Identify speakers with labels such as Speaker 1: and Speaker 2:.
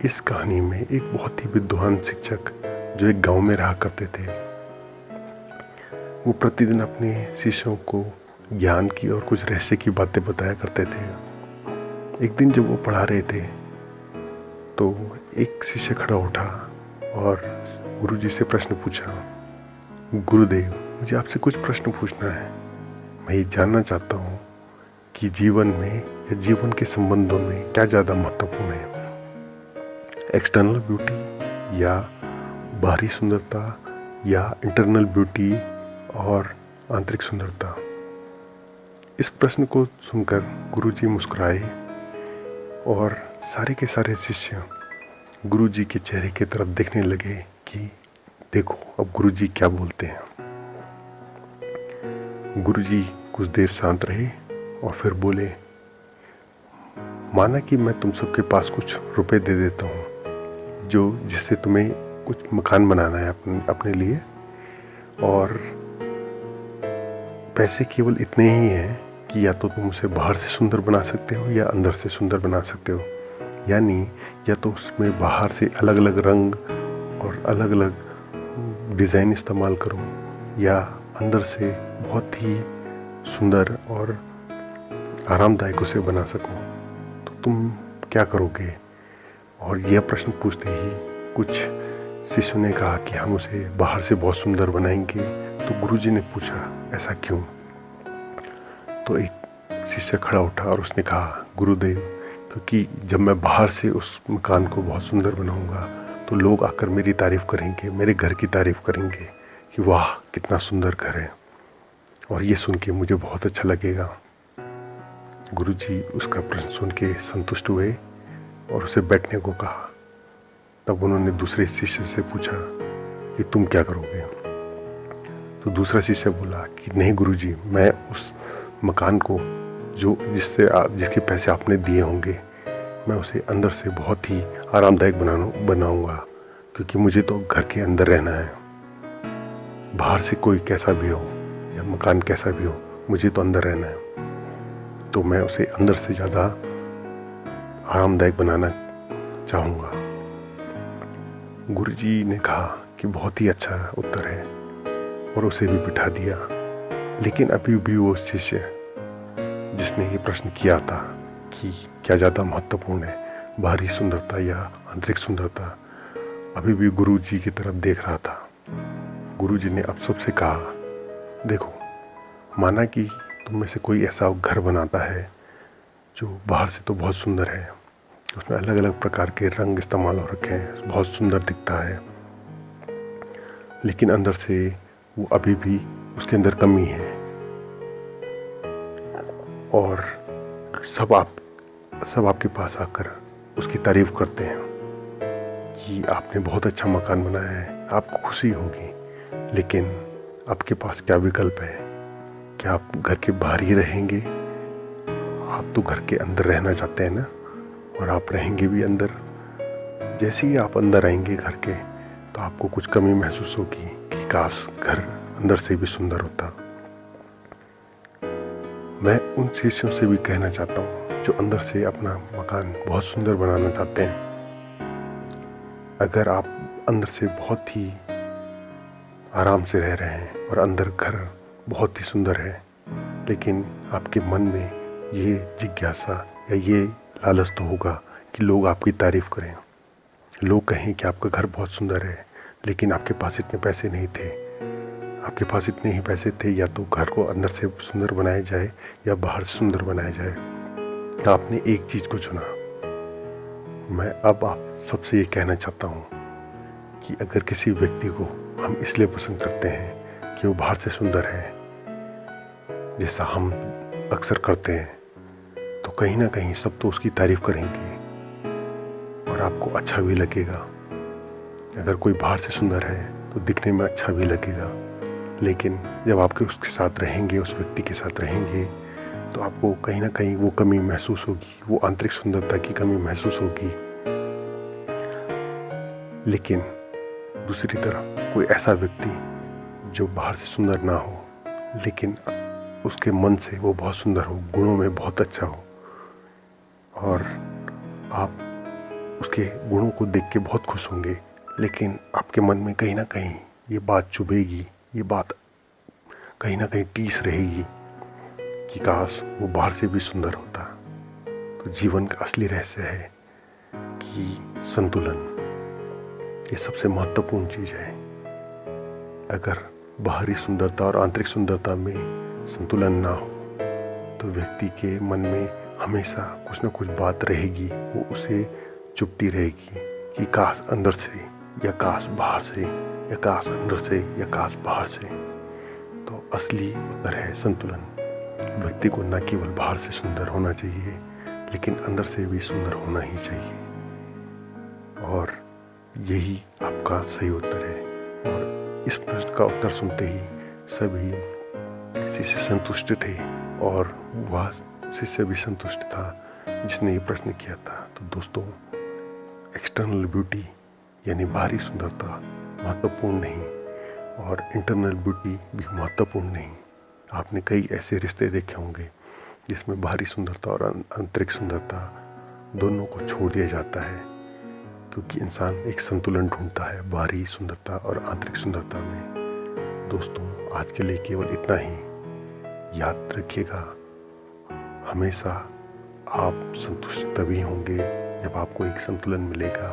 Speaker 1: इस कहानी में एक बहुत ही विद्वान शिक्षक जो एक गांव में रहा करते थे, वो प्रतिदिन अपने शिष्यों को ज्ञान की और कुछ रहस्य की बातें बताया करते थे। एक दिन जब वो पढ़ा रहे थे तो एक शिष्य खड़ा उठा और गुरुजी से प्रश्न पूछा, गुरुदेव, मुझे आपसे कुछ प्रश्न पूछना है। मैं ये जानना चाहता हूँ कि जीवन में या जीवन के संबंधों में क्या ज़्यादा महत्वपूर्ण है, एक्सटर्नल ब्यूटी या बाहरी सुंदरता या इंटरनल ब्यूटी और आंतरिक सुंदरता। इस प्रश्न को सुनकर गुरुजी मुस्कुराए और सारे के सारे शिष्य गुरुजी के चेहरे की तरफ देखने लगे कि देखो अब गुरुजी क्या बोलते हैं। गुरुजी कुछ देर शांत रहे और फिर बोले, माना कि मैं तुम सबके पास कुछ रुपए दे देता हूँ जिससे तुम्हें कुछ मकान बनाना है अपने लिए, और पैसे केवल इतने ही हैं कि या तो तुम उसे बाहर से सुंदर बना सकते हो या अंदर से सुंदर बना सकते हो, यानी या तो उसमें बाहर से अलग अलग रंग और अलग अलग डिज़ाइन इस्तेमाल करो या अंदर से बहुत ही सुंदर और आरामदायक उसे बना सको, तो तुम क्या करोगे। और यह प्रश्न पूछते ही कुछ शिष्यों ने कहा कि हम उसे बाहर से बहुत सुंदर बनाएंगे। तो गुरुजी ने पूछा, ऐसा क्यों। तो एक शिष्य खड़ा उठा और उसने कहा, गुरुदेव, क्योंकि जब मैं बाहर से उस मकान को बहुत सुंदर बनाऊंगा तो लोग आकर मेरी तारीफ़ करेंगे, मेरे घर की तारीफ़ करेंगे कि वाह कितना सुंदर घर है, और ये सुन के मुझे बहुत अच्छा लगेगा। गुरुजी उसका प्रश्न सुन के संतुष्ट हुए और उसे बैठने को कहा। तब उन्होंने दूसरे शिष्य से पूछा कि तुम क्या करोगे। तो दूसरा शिष्य बोला कि नहीं गुरुजी, मैं उस मकान को जिसके पैसे आपने दिए होंगे, मैं उसे अंदर से बहुत ही आरामदायक बनाऊंगा, क्योंकि मुझे तो घर के अंदर रहना है। बाहर से कोई कैसा भी हो या मकान कैसा भी हो, मुझे तो अंदर रहना है, तो मैं उसे अंदर से ज़्यादा आरामदायक बनाना चाहूँगा। गुरुजी ने कहा कि बहुत ही अच्छा उत्तर है और उसे भी बिठा दिया। लेकिन अभी भी वो शिष्य जिसने ये प्रश्न किया था कि क्या ज़्यादा महत्वपूर्ण है, बाहरी सुंदरता या आंतरिक सुंदरता, अभी भी गुरुजी की तरफ देख रहा था। गुरुजी ने अब सबसे कहा, देखो, माना कि तुम में से कोई ऐसा घर बनाता है जो बाहर से तो बहुत सुंदर है, उसमें अलग अलग प्रकार के रंग इस्तेमाल हो रखे हैं, बहुत सुंदर दिखता है, लेकिन अंदर से वो अभी भी उसके अंदर कमी है, और सब आपके पास आकर उसकी तारीफ करते हैं कि आपने बहुत अच्छा मकान बनाया है, आपको खुशी होगी, लेकिन आपके पास क्या विकल्प है। क्या आप घर के बाहर ही रहेंगे? आप तो घर के अंदर रहना चाहते हैं ना, और आप रहेंगे भी अंदर। जैसे ही आप अंदर आएंगे घर के, तो आपको कुछ कमी महसूस होगी कि काश घर अंदर से भी सुंदर होता। मैं उन शिष्यों से भी कहना चाहता हूँ जो अंदर से अपना मकान बहुत सुंदर बनाना चाहते हैं, अगर आप अंदर से बहुत ही आराम से रह रहे हैं और अंदर घर बहुत ही सुंदर है, लेकिन आपके मन में ये जिज्ञासा या ये लालच तो होगा कि लोग आपकी तारीफ़ करें, लोग कहें कि आपका घर बहुत सुंदर है, लेकिन आपके पास इतने पैसे नहीं थे। आपके पास इतने ही पैसे थे, या तो घर को अंदर से सुंदर बनाया जाए या बाहर से सुंदर बनाया जाए। आपने एक चीज़ को चुना। मैं अब आप सबसे ये कहना चाहता हूँ कि अगर किसी व्यक्ति को हम इसलिए पसंद करते हैं कि वो बाहर से सुंदर है, जैसा हम अक्सर करते हैं, तो कहीं ना कहीं सब तो उसकी तारीफ़ करेंगे और आपको अच्छा भी लगेगा। अगर कोई बाहर से सुंदर है तो दिखने में अच्छा भी लगेगा, लेकिन जब आपके उसके साथ रहेंगे, उस व्यक्ति के साथ रहेंगे, तो आपको कहीं ना कहीं वो कमी महसूस होगी, वो आंतरिक सुंदरता की कमी महसूस होगी। लेकिन दूसरी तरफ कोई ऐसा व्यक्ति जो बाहर से सुंदर ना हो, लेकिन उसके मन से वो बहुत सुंदर हो, गुणों में बहुत अच्छा हो, और आप उसके गुणों को देख के बहुत खुश होंगे, लेकिन आपके मन में कहीं ना कहीं ये बात चुभेगी, ये बात कहीं ना कहीं टीस रहेगी कि काश वो बाहर से भी सुंदर होता। तो जीवन का असली रहस्य है कि संतुलन, ये सबसे महत्वपूर्ण चीज़ है। अगर बाहरी सुंदरता और आंतरिक सुंदरता में संतुलन ना हो तो व्यक्ति के मन में हमेशा कुछ न कुछ बात रहेगी, वो उसे चुभती रहेगी कि काश अंदर से, या काश बाहर से, या काश अंदर से, या काश बाहर से। तो असली उत्तर है संतुलन। व्यक्ति को न केवल बाहर से सुंदर होना चाहिए, लेकिन अंदर से भी सुंदर होना ही चाहिए। और यही आपका सही उत्तर है। और इस प्रश्न का उत्तर सुनते ही सभी इसी से संतुष्ट थे, और वह शिष्य भी संतुष्ट था जिसने ये प्रश्न किया था। तो दोस्तों, एक्सटर्नल ब्यूटी यानी बाहरी सुंदरता महत्वपूर्ण नहीं, और इंटरनल ब्यूटी भी महत्वपूर्ण नहीं। आपने कई ऐसे रिश्ते देखे होंगे जिसमें बाहरी सुंदरता और आंतरिक सुंदरता दोनों को छोड़ दिया जाता है, क्योंकि इंसान एक संतुलन ढूंढता है बाहरी सुंदरता और आंतरिक सुंदरता में। दोस्तों, आज के लिए केवल इतना ही। याद रखिएगा, हमेशा आप संतुष्ट तभी होंगे जब आपको एक संतुलन मिलेगा।